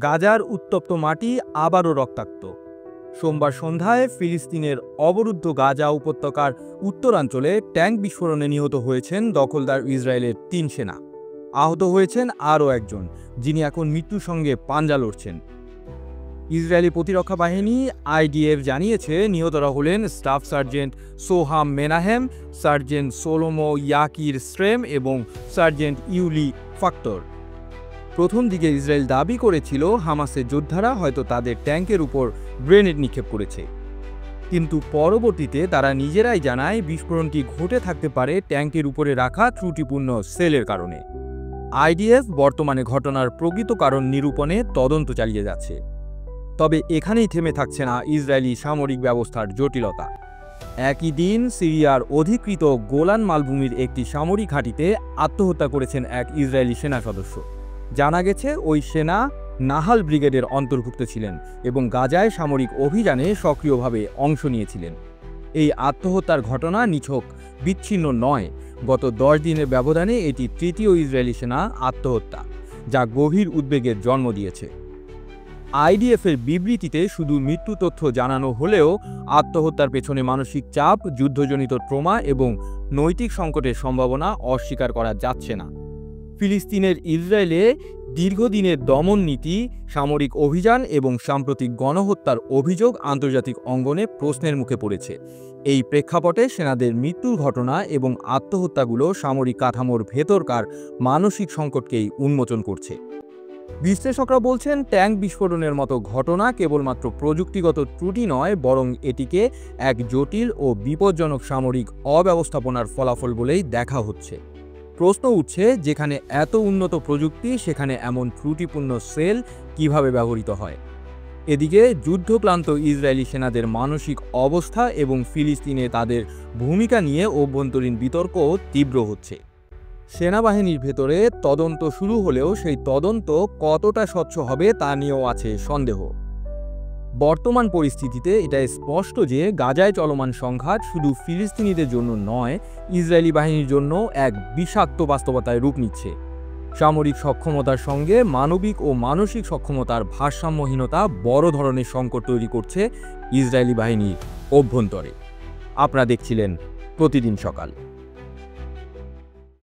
গাজার উত্তপ্ত মাটি আবারও রক্তাক্ত। সোমবার সন্ধ্যায় ফিলিস্তিনের অবরুদ্ধ গাজা উপত্যকার উত্তরাঞ্চলে ট্যাঙ্ক বিস্ফোরণে নিহত হয়েছেন দখলদার ইসরায়েলের ৩ সেনা। আহত হয়েছেন আরও একজন, যিনি এখন মৃত্যুর সঙ্গে পাঞ্জা লড়ছেন। ইসরায়েলি প্রতিরক্ষা বাহিনী IDF জানিয়েছে নিহতরা হলেন staff sergeant Shoham Menahem, sergeant Shlomo Yakir Strem এবং সার্জেন্ট ইউলি ফাক্টর। প্রথম দিকে ইসরায়েল দাবি করেছিল হামাসের যোদ্ধারা হয়তো তাদের ট্যাঙ্কের উপর গ্রেনেড নিক্ষেপ করেছে, কিন্তু পরবর্তীতে তারা নিজেরাই জানায় বিস্ফোরণটি ঘটে থাকতে পারে ট্যাঙ্কের উপরে রাখা ত্রুটিপূর্ণ সেলের কারণে। IDF বর্তমানে ঘটনার প্রকৃত কারণ নিরূপণে তদন্ত চালিয়ে যাচ্ছে। তবে এখানেই থেমে থাকছে না ইসরায়েলি সামরিক ব্যবস্থার জটিলতা। একই দিন সিরিয়ার অধিকৃত গোলান মালভূমির একটি সামরিক ঘাঁটিতে আত্মহত্যা করেছেন এক ইসরায়েলি সেনা সদস্য। জানা গেছে ওই সেনা নাহাল ব্রিগেডের অন্তর্ভুক্ত ছিলেন এবং গাজায় সামরিক অভিযানে সক্রিয়ভাবে অংশ নিয়েছিলেন। এই আত্মহত্যার ঘটনা নিছক বিচ্ছিন্ন নয়, গত 10 দিনের ব্যবধানে এটি তৃতীয় ইসরায়েলি সেনা আত্মহত্যা, যা গভীর উদ্বেগের জন্ম দিয়েছে। IDF-এর বিবৃতিতে শুধু মৃত্যু তথ্য জানানো হলেও আত্মহত্যার পেছনে মানসিক চাপ, যুদ্ধজনিত ট্রমা এবং নৈতিক সংকটের সম্ভাবনা অস্বীকার করা যাচ্ছে না। ফিলিস্তিনের ইসরায়েলে দীর্ঘদিনের দমন নীতি, সামরিক অভিযান এবং সাম্প্রতিক গণহত্যার অভিযোগ আন্তর্জাতিক অঙ্গনে প্রশ্নের মুখে পড়েছে। এই প্রেক্ষাপটে সেনাদের মৃত্যুর ঘটনা এবং আত্মহত্যাগুলো সামরিক কাঠামোর ভেতরকার মানসিক সংকটকেই উন্মোচন করছে। বিশ্লেষকরা বলছেন ট্যাঙ্ক বিস্ফোরণের মতো ঘটনা কেবলমাত্র প্রযুক্তিগত ত্রুটি নয়, বরং এটিকে এক জটিল ও বিপজ্জনক সামরিক অব্যবস্থাপনার ফলাফল বলেই দেখা হচ্ছে। প্রশ্ন উঠছে, যেখানে এত উন্নত প্রযুক্তি সেখানে এমন ত্রুটিপূর্ণ সেল কিভাবে ব্যবহৃত হয়? এদিকে যুদ্ধক্লান্ত ইসরায়েলি সেনাদের মানসিক অবস্থা এবং ফিলিস্তিনে তাদের ভূমিকা নিয়ে অভ্যন্তরীণ বিতর্ক তীব্র হচ্ছে। সেনাবাহিনীর ভেতরে তদন্ত শুরু হলেও সেই তদন্ত কতটা স্বচ্ছ হবে তা নিয়েও আছে সন্দেহ। বর্তমান পরিস্থিতিতে এটা স্পষ্ট যে গাজায় চলমান সংঘাত শুধু ফিলিস্তিনিদের জন্য নয়, ইসরায়েলি বাহিনীর জন্য এক বিষাক্ত বাস্তবতায় রূপ নিচ্ছে। সামরিক সক্ষমতার সঙ্গে মানবিক ও মানসিক সক্ষমতার ভারসাম্যহীনতা বড় ধরনের সংকট তৈরি করছে ইসরায়েলি বাহিনীর অভ্যন্তরে। আপনারা দেখছিলেন প্রতিদিন সকাল।